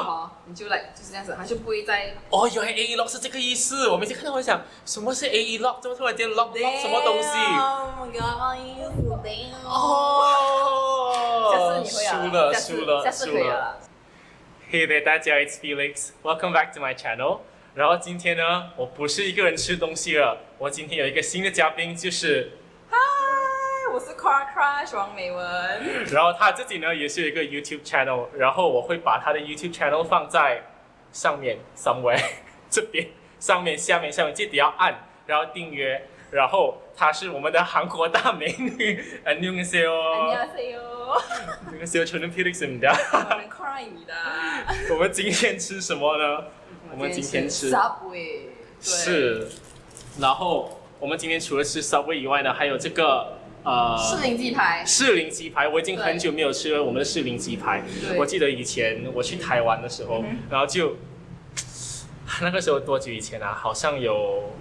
哈，你就来就是这样子，它就不会再哦，原来 AE lock 是这个意思。我每次看到我想，什么是 AE lock？怎么突然间 lock 什么东西？ Oh my god！哦，下次你会下次可以了。Hey there， 大家 ，It's Felix，Welcome back to my channel。然后今天呢，我不是一个人吃东西了，我今天有一个新的嘉宾，就是嗨，我是 Car Crush 王美文。然后他自己呢也是有一个 YouTube channel， 然后我会把他的 YouTube channel 放在上面 somewhere 这边上面下面记得要按，然后订阅。然后她是我们的韩国大美女，안녕하세요。 안녕하세요。저는 필릭스입니다。 我们 Cry입니다。我们今天吃什么呢？我们今天吃 Subway。是。然后我们今天除了吃 Subway 以外呢，还有这个士林鸡排。士林鸡排，我已经很久没有吃了我们的士林鸡排。我记得以前我去台湾的时候，然后就那个时候多久以前啊？好像有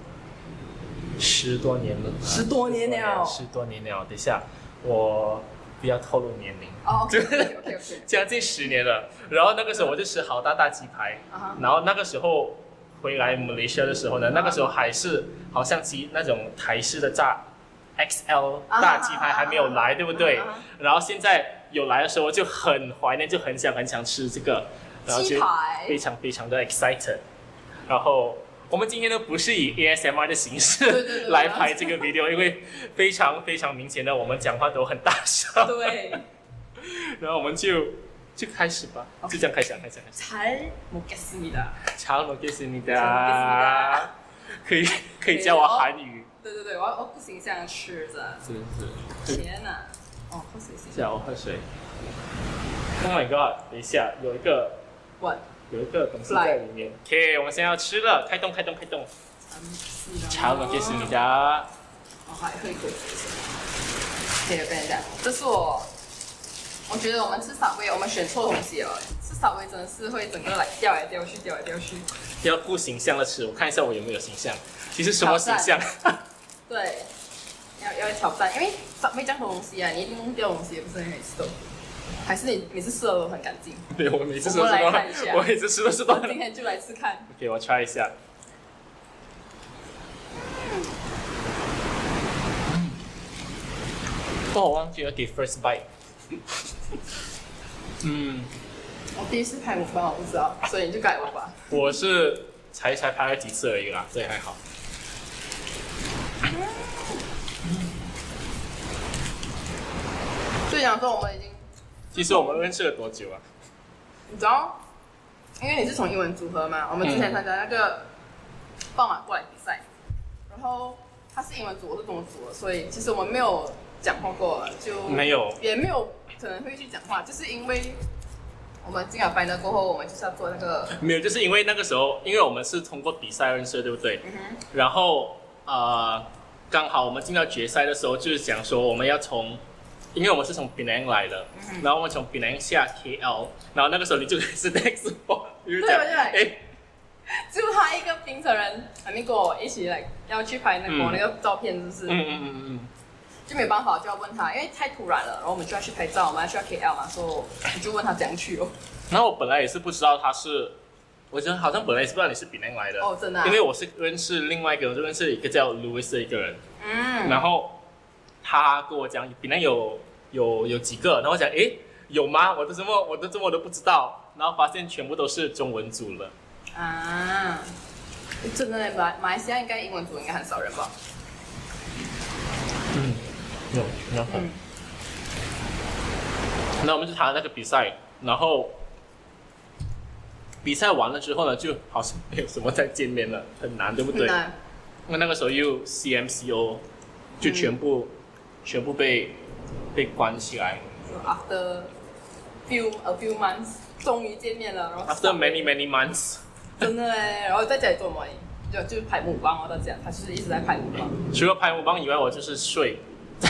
10多年了。10多年了。10多年了。等一下，我不要透露年龄。哦 ，OK。将近10年了。然后那个时候我就吃好大鸡排，然后那个时候回来马来西亚的时候呢，那个时候还是好像那种台式的炸 XL 大鸡排还没有来，对不对？然后现在有来的时候就很怀念，就很想吃这个，然后就非常的 excited。然后我们今天呢不是以 ASMR 的形式来拍这个 video， 因为非常明显的我们讲话都很大声。对。然后我们就开始吧，就这样开始。잘 먹겠습니다。 잘 먹겠습니다。 可以教我韩语。对，我不形象吃着。是。天哪！哦，喝水先。叫我喝水。Oh my god！ 等一下，有一个东西在里面。OK， 我们现在要吃了，开动。잘 먹겠습니다。 哦，还喝一口水。OK， 跟你讲，这是我觉得我们吃Subway我们选错东西了。吃Subway真的是会整个掉来掉去。要顾形象的吃，我看一下我有没有形象。其实什么形象？对，要挑战，因为Subway这样多东西啊，你一定弄掉东西，也不是每次都。还是你每次吃的都很干净？对，我每次吃都是乱。我每次吃都是乱。今天就来吃看。OK， 我 try 一下。我忘记了给 first bite。我第一次拍5分，我不知道，所以你就改我吧。我是才拍了几次而已啦，所以还好。所以讲说我们已经，其实我们认识了多久啊？你知道，因为你是从英文组合嘛，我们之前参加那个放马过来比赛，然后他是英文组，我是中文组的，所以其实我们没有讲话过，就没有，也没有可能会去讲话，就是因为我们进了 final 过后，我们就是要做那个没有，就是因为那个时候，因为我们是通过比赛认识的，对不对？然后刚好我们进到决赛的时候，就是讲说我们要因为我们是从 Penang 来的，然后我们从 Penang 下 KL， 然后那个时候你就开始 text 我，就讲就他一个冰城人，还没跟我一起来要去拍那个照片，是不是？就没办法，就要问他，因为太突然了，然后我们就要去拍照，我们要去 KL 嘛，所以你就问他怎样去哦。然后我本来也是不知道他是，我觉得好像本来也是不知道你是 Penang 来的哦，真的、啊，因为我是认识另外一个，我就认识一个叫 Louis 的一个人，然后他跟我讲 Penang 有几个，然后我讲有吗？我都不知道，然后发现全部都是中文组了。啊，真的马来西亚应该英文组应该很少人吧？有很。那我们就谈了那个比赛，然后比赛完了之后呢，就好像没有什么再见面了，很难，对不对？很难。那个时候又 CMCO 就全部被关起来。After a few months， 终于见面了。然后 After many months。真的哎，然后在家里做什么？就拍母棒哦，大家他就是一直在拍母棒。除了拍母棒以外，我就是在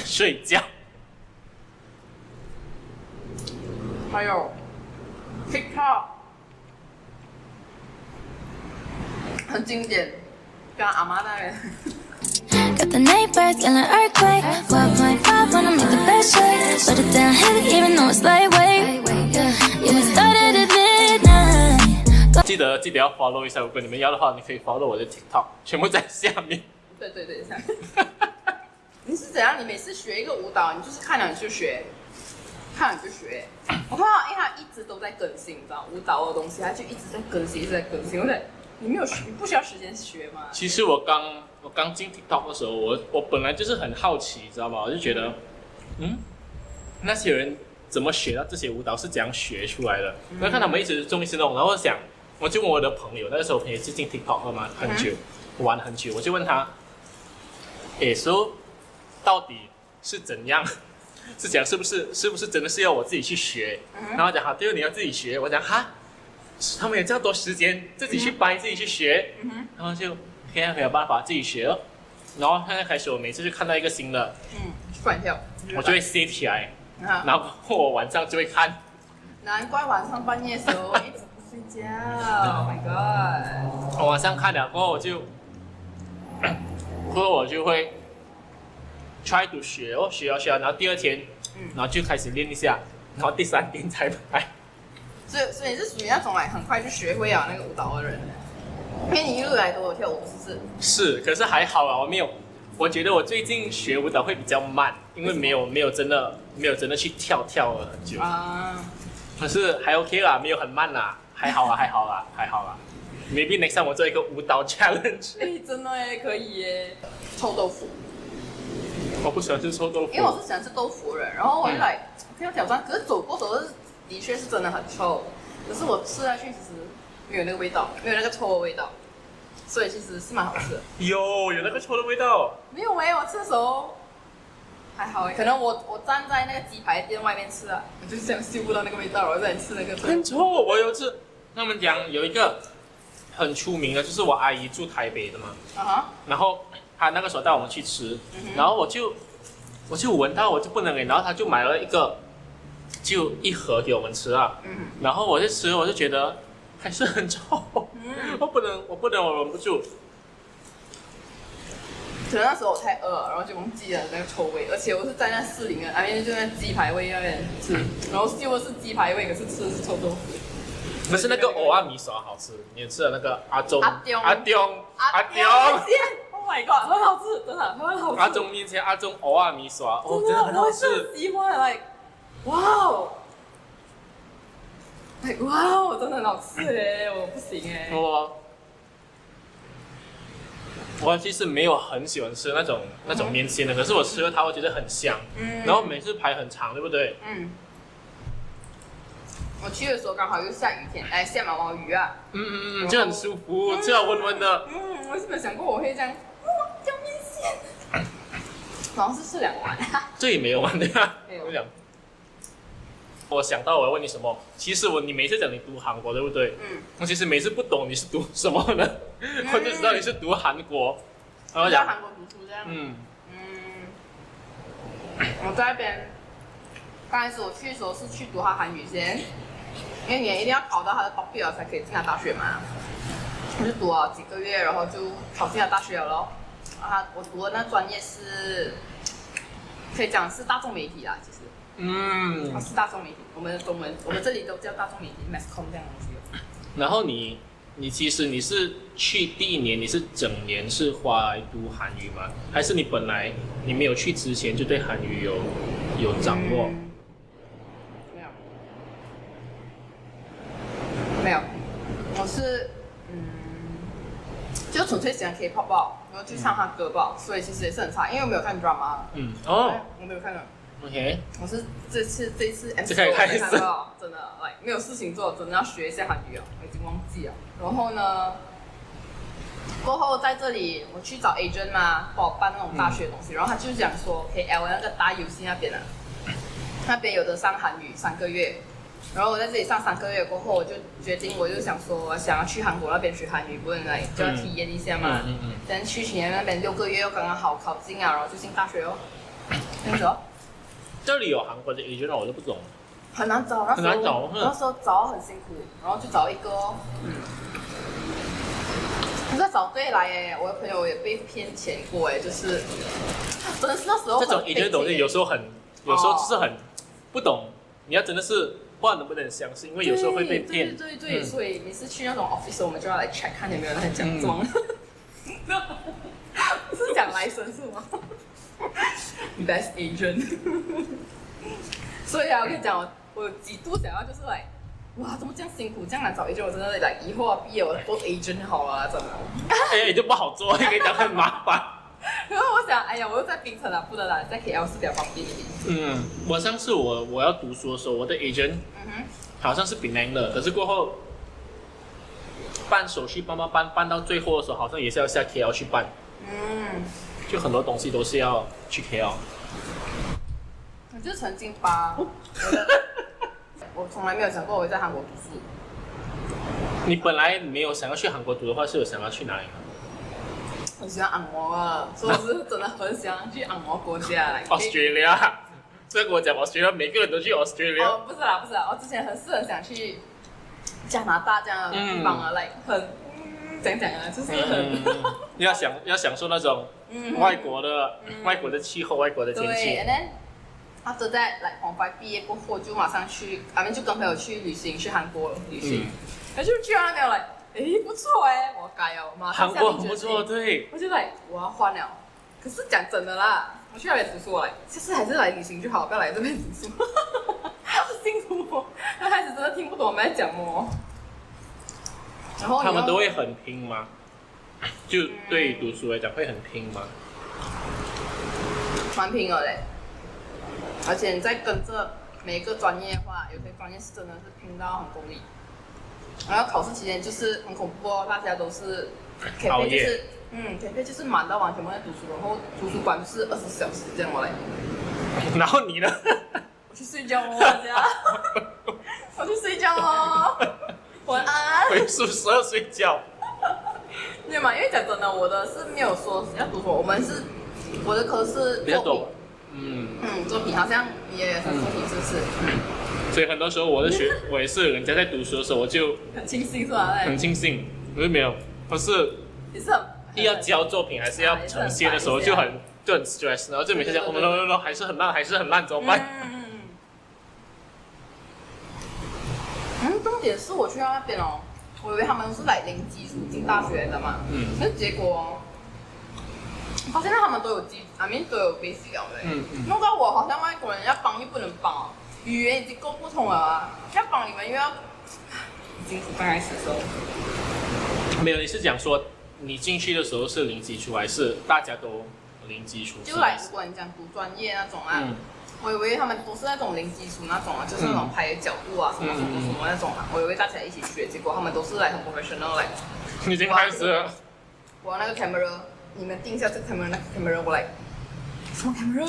睡觉。还有 TikTok， 很经典，跟阿妈那边。Got the neighbors feeling earthquake. 12.5 wanna make the best shake. Put it down heavy even though it's lightweight. Yeah, we started at midnight. 记得要 follow 一下，如果你们要的话，你可以 follow 我的 TikTok， 全部在下面。对，下面。你是怎样？你每次学一个舞蹈，你就是看了你就学，看了你就学。我看到，因为他一直都在更新，你知道舞蹈的东西，他就一直在更新，一直在更新。我在你没有学，你不需要时间学吗？其实我刚进 TikTok 的时候，我本来就是很好奇，知道吗？我就觉得，那些人怎么学到这些舞蹈是怎样学出来的？然后看他们一直弄，然后我就问我的朋友，那个时候我朋友是进 TikTok 了嘛，很久，玩很久，我就问他，说到底是怎样？是讲是不是真的是要我自己去学？然后讲好，对，你要自己学。我讲哈，他们有这样多时间自己去掰自己去学，然后就没有办法自己学了。然后现在开始，我每次就看到一个新的，换跳，我就会 save 起来，然后我晚上就会看。难怪晚上半夜的时候一直不睡觉。Oh my god！ 我晚上看了过后，我就会 try to 学，然后第二天，然后就开始练一下，然后第3天才拍。所以你是属于那种很快就学会了那个舞蹈的人，因为你一路来都有跳舞，是不是？是，可是还好啊，我觉得我最近学舞蹈会比较慢，因为没有真的去跳了很久。可是还 OK 啦，没有很慢啦，还好啦。Maybe next time 我做一个舞蹈 challenge。真的可以耶。臭豆腐。我不喜欢吃臭豆腐，因为我是喜欢吃豆腐的人，然后我就来可以挑战，可是走的确是真的很臭，可是我吃下去其实没有那个味道，没有那个臭的味道，所以其实是蛮好吃的。有那个臭的味道？没有我吃的时候还好可能我站在那个鸡排店外面吃啊，我就是想嗅不到那个味道，我在吃那个。很臭，我有吃。他们讲有一个很出名的，就是我阿姨住台北的嘛，然后她那个时候带我们去吃，然后我就闻到，我就不能然后她就买了就一盒给我们吃啊，然后我就吃，我就觉得还是很臭，我不能，我忍不住。可能那时候我太饿了，然后就忘记了那个臭味，而且我是在那40的，就在鸡排味那边吃，然后就是鸡排味，可是吃的是臭豆腐。可是那个蚵仔米耍好吃，你也吃了那个阿中，Oh my god， 很好吃，真的很好吃。阿中面前阿中蚵仔米耍，真的很好吃。我喜欢哇哦，哇哦，真的很好吃我不行我其实没有很喜欢吃那种面线的，可是我吃了它，我觉得很香。然后每次排很长，对不对？我去的时候刚好又下雨天，下毛毛雨啊。就很舒服，就要温温的。我是没有想过我会这样，叫面线。好像是吃2碗。这也没有玩的呀。没有。我想到我要问你什么，其实你每次讲你读韩国，对不对？我其实每次不懂你是读什么的，我就知道你是读韩国。然后在韩国读书这样。我在那边，刚开始我去的时候是去读他韩语先，因为你一定要考到他的 top 标才可以进他大学嘛。我就读了几个月，然后就考进他大学了咯。我读的那专业是，可以讲是大众媒体啦，其实。是大众媒体，我们这里都叫大众媒体 ，masscom 这样的东西。然后你其实你是去第1年，你是整年是花来读韩语吗？还是你本来你没有去之前就对韩语有掌握？没有，我是就纯粹喜欢 K-pop 吧，然后去唱他歌吧，所以其实也是很差，因为我没有看 drama。我没有看的。OK， 我是这一次 MC 才开始看到，真的没有事情做，真的要学一下韩语我已经忘记了。然后呢，过后在这里我去找 agent 嘛，帮我办那种大学的东西，然后他就讲说 KL 那个大游戏那边那边有的上韩语3个月，然后我在这里上3个月过后，我就决定，我就想说我想要去韩国那边学韩语，不能就要体验一下嘛。但去年那边6个月又刚刚好考进然后就进大学这样子这里有韩国的 agent 我都不懂，很难找，那时候找很辛苦，然后就找一个不是找对来我的朋友也被骗钱过就是真的是那时候这种 agent 东西有时候就是很不懂，你要真的是不知道能不能相信，因为有时候会被骗。对，所以每次去那种 office， 我们就要来 check 看有没有人在讲装。是讲来生是吗？Best agent。所以啊，我跟你讲，我有几度想要就是来，哇，怎么这样辛苦，这样难找 agent， 我真的来以后毕业我做 agent 好了，真的。哎，就不好做，跟你讲很麻烦。然后我想，哎呀，我又在槟城啊，不得了，在 KL 是比较方便一点。我上次我要读书的时候，我的 agent，好像是Penang的，可是过后办手续办到最后的时候，好像也是要下 KL 去办。就很多东西都是要去 KL。我就曾经我从来没有想过我会在韩国读书。你本来没有想要去韩国读的话，是有想要去哪里吗？很喜欢按摩啊，说是真的很喜欢去按摩国家来。Australia， 这个我讲 Australia， 每个人都去 Australia。哦，不是啦，我之前很想去加拿大这样的地方啊，来很讲啊，就是很要享受那种外国的气候、外国的天气。对 ，and then after that， like Form 5毕业过后就马上去，就跟朋友去旅行，去韩国旅行，然后就去完那边来。不错我改哦，马上下定决心。韩国很不错，对。我就我要换了。可是讲真的啦，我去那边读书下次还是来旅行就好，不要来这边读书。辛苦我，刚开始真的听不懂我们在讲什么。然后他们都会很拼吗？就对于读书来讲会很拼吗？蛮拼的嘞，而且你再跟着每一个专业的话，有些专业是真的是拼到很功利。然后考试期间就是很恐怖哦，大家都是 K 就是K 就是满到完全不在读书，然后图书馆就是24小时这样来。然后你呢？我去睡觉哦，大家。我去睡觉哦，晚安。回宿舍睡觉。对嘛？因为讲真的，我的是没有说要读书，我的科是比较多。作品好像也是作品，是不是？所以很多时候我也是人家在读书的时候，我就很庆幸是吧？很庆幸，我就没有，可是也是要交作品还是要呈现的时候就很 stress， 然后就每天讲我们还是很烂，怎么办？重点是我去到那边哦，我以为他们是来零基础进大学的嘛，可是结果发现他们都有都有 basic 的，弄到我好像外国人要帮又不能帮哦。语言已经够不通了啊，要帮你们又要，已经是刚开始的时候。没有，你是讲说你进去的时候是零基础，还是大家都零基础？就如果你讲读专业那种我以为他们都是那种零基础那种就是那种拍角度啊什么那种我以为大家一起学，结果他们都是很 professional 已经开始了。我那个 camera， 你们定一下这个 camera， 那个 camera 我什么 camera？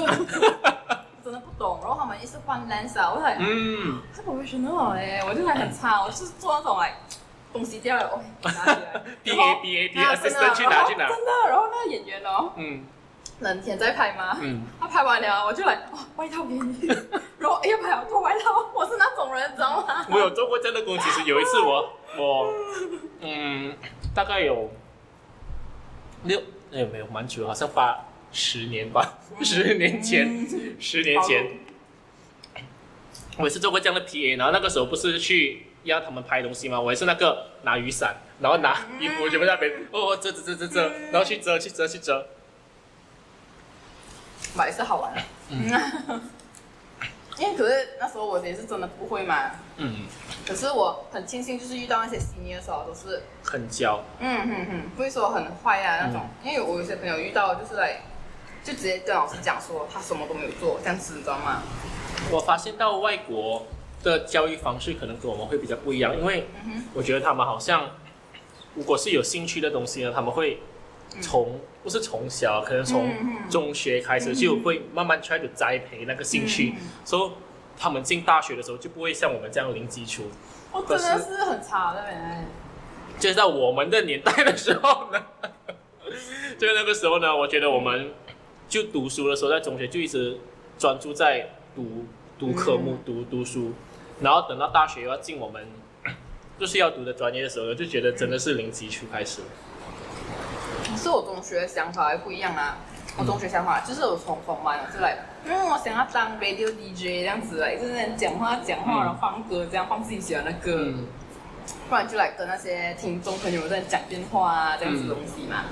真的不懂，然后他们一直换 lens 啊，我太 professional 我就很差，我就是做那种东西掉了，拿起来 ，B assistant 去拿，真的，然后那个演员冷天在拍吗？他拍完了，我就外套给你，然后要拍好脱外套，我是那种人，知道吗？我有做过这样的工，其实有一次我大概有没有蛮久，好像10年吧，10年前，我也是做过这样的 PA， 然后那个时候不是去要他们拍东西吗？我也是那个拿雨伞，然后拿衣服全部在那边遮，然后去遮，也是好玩的，因为可是那时候我也是真的不会嘛，可是我很庆幸就是遇到那些 senior 的时候都是很教，不会说很坏那种，因为我有些朋友遇到就是就直接跟老师讲说他什么都没有做，这样子你知道吗？我发现到外国的教育方式可能跟我们会比较不一样，因为我觉得他们好像如果是有兴趣的东西呢，他们会不是从小，可能从中学开始就会慢慢 try to 栽培那个兴趣，所以他们进大学的时候就不会像我们这样零基础。我真的是很差的就是在我们的年代的时候呢，就那个时候呢，我觉得我们就读书的时候，在中学就一直专注在读科目、读书，然后等到大学要进我们就是要读的专业的时候，就觉得真的是零基础开始。可是我中学的想法还不一样啊，我中学想法就是我从丰满就来，我想要当 radio DJ 这样子来，就是讲话，然后放歌，这样放自己喜欢的歌，不然就来跟那些听众朋友在讲电话啊，这样子东西嘛。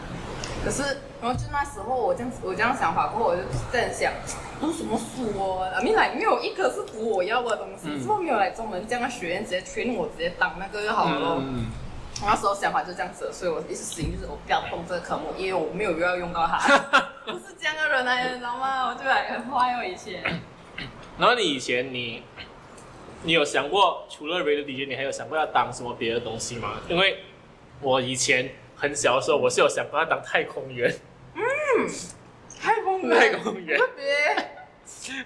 可是，然后就那时候我这样想法过后，我就在想，我怎么说啊？没有一个是补我要的东西，怎么没有来专门这样的学院直接train我直接当那个就好了咯。我那时候想法就这样子，所以我一时死心就是我不要动这个科目，因为我没有要用到它。我是这样的人来的，你知道吗？我就来很坏哦以前。然后你以前你有想过除了 radio DJ， 你还有想过要当什么别的东西吗？因为我以前很小的时候，我是有想过要当太空员。太空员，特别。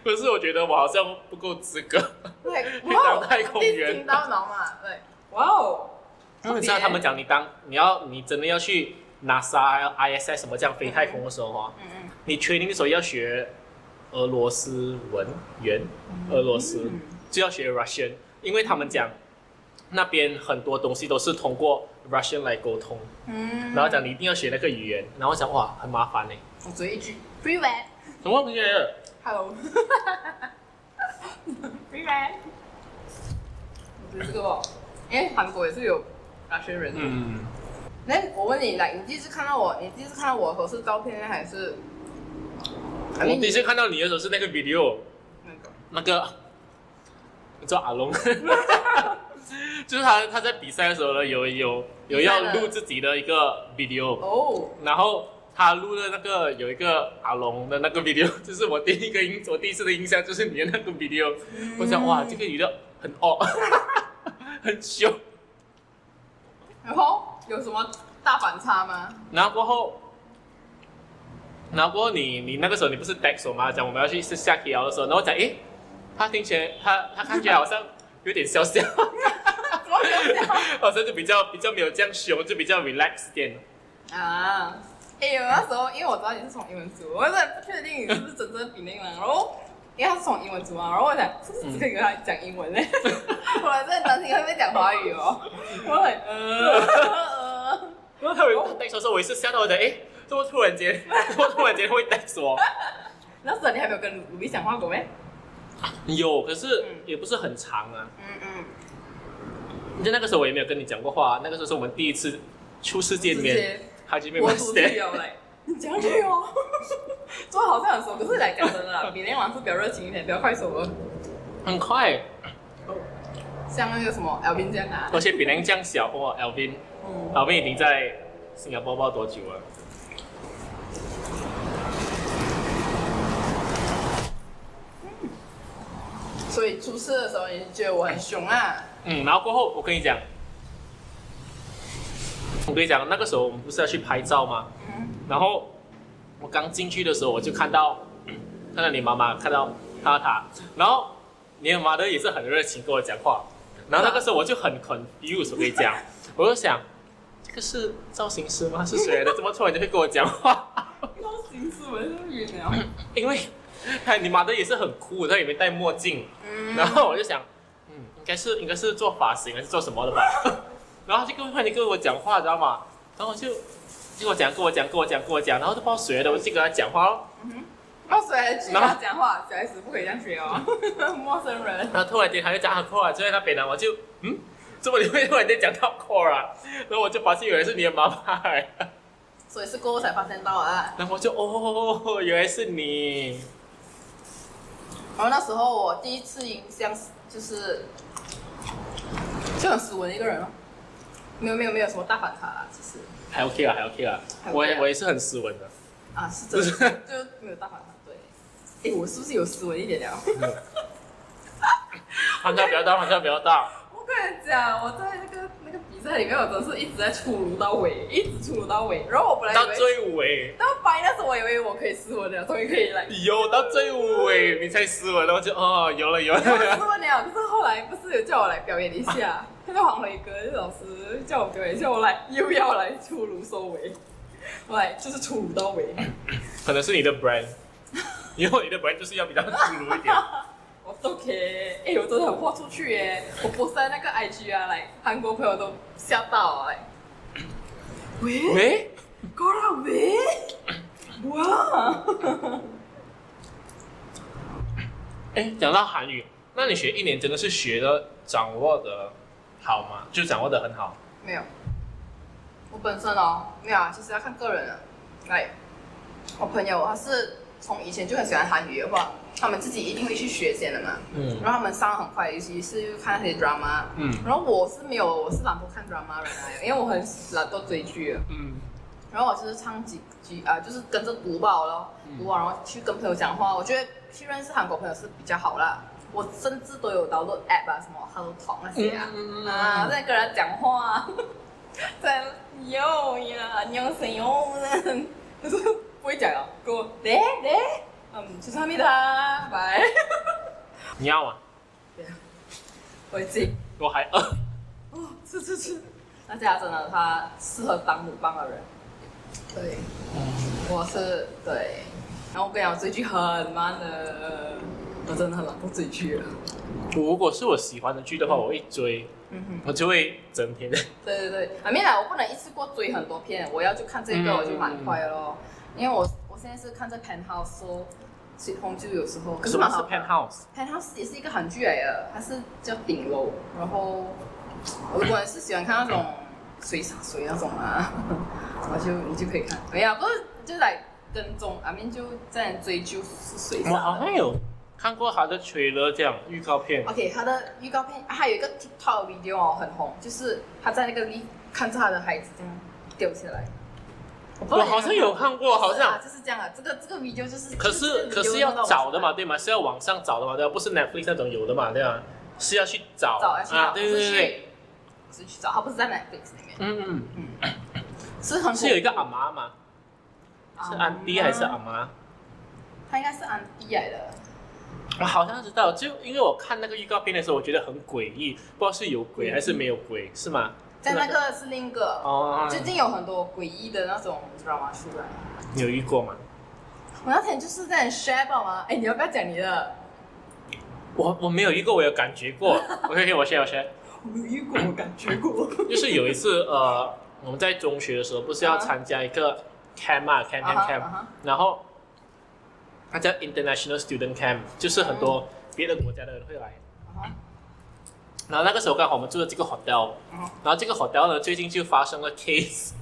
可是我觉得我好像不够资格去当太空员。听到脑嘛，对，哇哦。因为你知道他们讲你真的要去 NASA、ISS 什么这样飞太空的时候哈，你 training 的时候要学俄罗斯文言，俄罗斯就要学 Russian， 因为他们讲那边很多东西都是通过 Russian 来沟通，然后讲你一定要学那个语言，然后讲哇很麻烦呢。我只一句 Привет， 什么东西？Hello， Привет， 我觉得这个哦，因为韩国也是有。大学人，那我问你，你第一次看到我的时候是照片呢，还是？我第一次看到你的时候是那个 video， 那个叫阿龙，就是他在比赛的时候呢，有要录自己的一个 video， 然后他录的那个有一个阿龙的那个 video， 就是我第一次的印象就是你的那个 video， 我想哇，这个女的很很凶。然后有什么大反差吗？然后过后你那个时候你不是 text 我吗？讲我们要去下 KL 的时候，然后讲他听起来他看起来好像有点笑，怎么笑？好像就比较没有这样凶，就比较 relax 点。啊，我那时候因为我知道你是从英文组，我真的不确定你是不是真正的比那个人，然后。因为他是从英文组嘛，然后我想是不是只可以跟他讲英文嘞？我来真的担心他会不会讲华语哦。我很然后他有带说，我也是吓到我的，怎么突然间会带说？那时候你还没有跟鲁比讲话过没？有，可是也不是很长啊。就那个时候我也没有跟你讲过话，那个时候是我们第一次初次见面，他就没有出去来。你讲去哦，做好像很熟，可是来讲真的啦，比联网是比较热情一点，比较快手了。很快。像那个什么 Alvin 这样啊。而且比联这样小哇 ，Alvin 已经在新加坡不知道多久了。所以出事的时候，你觉得我很凶啊？然后过后我跟你讲，那个时候我们不是要去拍照吗？然后我刚进去的时候，我就看到你妈妈，看到他，然后你的妈的也是很热情跟我讲话，然后那个时候我就很 confused， 我跟你讲，我就想这个是造型师吗？是谁的？怎么突然就会跟我讲话？造型师我是晕了，因为你妈的也是很酷，她里面戴墨镜，然后我就想，应该是做发型还是做什么的吧，然后他就突然间跟我讲话，知道吗？然后我就。跟我讲，然后就不知道谁的，我就跟他讲话咯。不知道谁去跟他讲话，小孩子不可以这样学哦，陌生人。然后突然间他就讲他 core 就在那边了，我就怎么你会突然间讲到 core 啊？然后我就发现原来是你的妈妈来了，所以是过后才发现到啊。然后我就原来是你。然后那时候我第一次印象就是很斯文的一个人哦，没有什么大反差啦，其实。还 OK 啦，我也是很斯文的。啊，是真的，就没有大反差。对，我是不是有斯文一点了？反差比较大。我跟你讲，我在那个比赛里面，我真是一直在出炉到尾，然后我本来到最尾，到白那时候我以为我可以斯文了，终于可以来。有到最尾你才斯文，然后就有了。斯文了，可是后来不是有叫我来表演一下？那个黄伟哥老师叫我表演一下，我又要来出炉收尾，我来就是出炉到尾。可能是你的 brand， 以后你的 brand 就是要比较出炉一点。我都 OK， 我真的很豁出去耶！我post在那个 IG 啊，韩国朋友都吓到喂，过来喂，哇！哎，讲到韩语，那你学1年真的是学的掌握的好吗？就掌握的很好？没有，我本身没有啊，其实要看个人的。我朋友他是从以前就很喜欢韩语的话，他们自己一定会去学先的嘛。然后他们上得很快，尤其是看那些 drama。然后我是没有，我是懒惰看 drama 人来的，因为我很懒惰追剧的。然后我就是唱就是跟着读报咯，读完然后去跟朋友讲话。我觉得去认识韩国朋友是比较好啦。我甚至都有 download app 啊，什么 Hello Talk 那些在跟人讲话，在哟呀，녕하세요，就是不会讲啊，跟我죄송합니다，拜。你要吗？对啊，我自己。我还饿。吃。那家真的他适合当母棒的人。对，我是对。然后我跟你讲，追剧很慢的，我真的很懒惰追剧了。如果是我喜欢的剧的话，我会追，我就会整天。对，I mean 我不能一次过追很多片，我要去看这个我就蛮快咯。因为我现在是看这 Penthouse， Sweet Home 就有时候。可是蛮好。Penthouse 也是一个韩剧来的，它是叫顶楼。然后，如果你是喜欢看那种水洒水那种啊，你就可以看。没有，不是就来跟踪，I mean 就在追就是水洒。我好像有看过他的 trailer 这样预告片。OK， 他的预告片还有一个 TikTok video 很红，就是他在那个看着他的孩子这样掉下来。我好像有看过，好像就是这样啊。这个 video 就是。可是要找的嘛，对吗？是要网上找的嘛，对吧？不是 Netflix 那种有的嘛，对吧？是要去找啊，对。是去找，他不是在 Netflix 里面。是有一个阿妈嘛？是安迪还是阿妈？他应该是安迪来的。我好像知道，就因为我看那个预告片的时候，我觉得很诡异，不知道是有鬼还是没有鬼，是吗？在那个是另一个最近有很多诡异的那种 drama 出来。你有遇过吗？我那天就是在 share 吧吗？你要不要讲你的？我没有遇过，我有感觉过。OK， 我 share。我没有遇过，我感觉过。就是有一次我们在中学的时候，不是要参加一个 camp，然后它叫 International Student Camp， 就是很多别的国家的人会来。然后那个时候刚好我们住的这个 hotel， 然后这个 hotel 呢最近就发生了 case，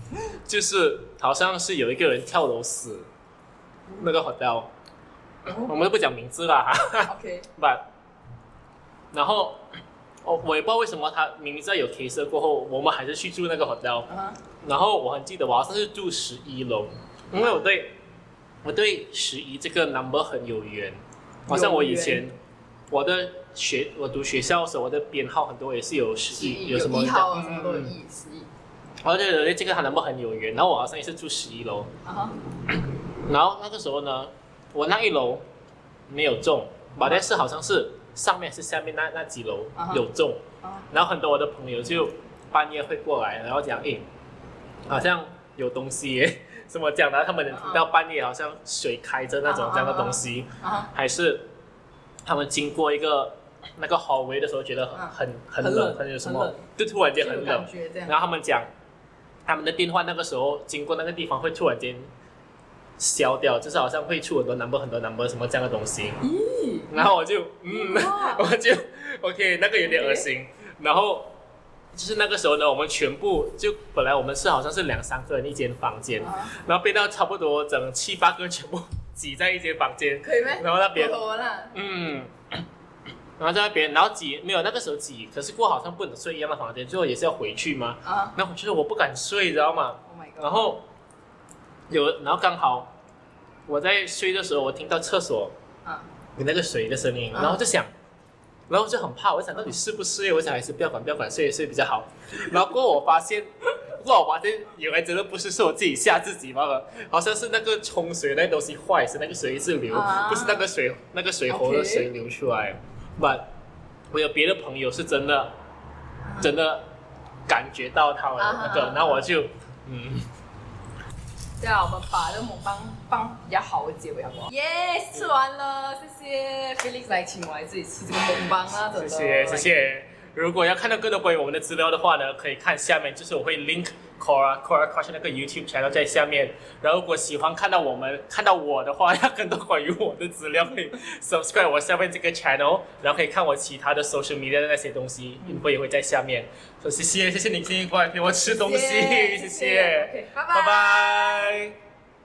就是好像是有一个人跳楼死，那个 hotel， 我们都不讲名字啦哈。OK。然后我也不知道为什么他明明知道有 case 过后，我们还是去住那个 hotel。然后我很记得我好像是住11楼，因为我对11这个 number 很有缘，好像我以前我读学校的时候，我的编号很多也是有11，有什么1号什么都有11。我觉得这个number很有缘，然后我好像也是住11楼。然后那个时候呢，我那1楼没有中，但是好像是上面是下面那几楼有中，然后很多我的朋友就半夜会过来，然后讲好像有东西耶，什么讲的，他们能听到半夜好像水开着那种这样的东西，还是他们经过一个那个 hallway 的时候觉得很冷，很有什么，就突然间很冷，然后他们讲他们的电话那个时候经过那个地方会突然间消掉，就是好像会出很多 number 什么这样的东西。然后我就OK， 那个有点恶心。然后就是那个时候呢，我们全部就本来我们是好像是2-3个人一间房间，然后变到差不多整7-8个人全部挤在一间房间，可以吗？然后那边然后在那边，然后挤没有那个时候挤，可是过好像不能睡一样的房间，最后也是要回去嘛。那我觉得我不敢睡，知道吗？然后刚好我在睡的时候，我听到厕所有那个水的声音，然后就想，然后就很怕，我想到底是不是？我想还是不要管，睡比较好。然后过后我发现原来真的不是我自己吓自己罢了，好像是那个冲水的那东西坏，是那个水一直流，不是那个水喉的水流出来。But 我有别的朋友是真的感觉到他们那个，然后我就对啊，我们把这个母棒比较好的结尾好不好？耶，吃完了，谢谢 Felix 来请我来这里吃这个母棒啊，谢谢。如果要看到更多关于我们的资料的话呢，可以看下面，就是我会 link Cora Crush 那个 YouTube channel 在下面。然后如果喜欢看到我的话，要更多关于我的资料，可以 subscribe 我下面这个 channel， 然后可以看我其他的 social media 的那些东西，也会在下面。所以谢谢你今天过来陪我吃东西，谢谢，谢谢 okay, 拜拜。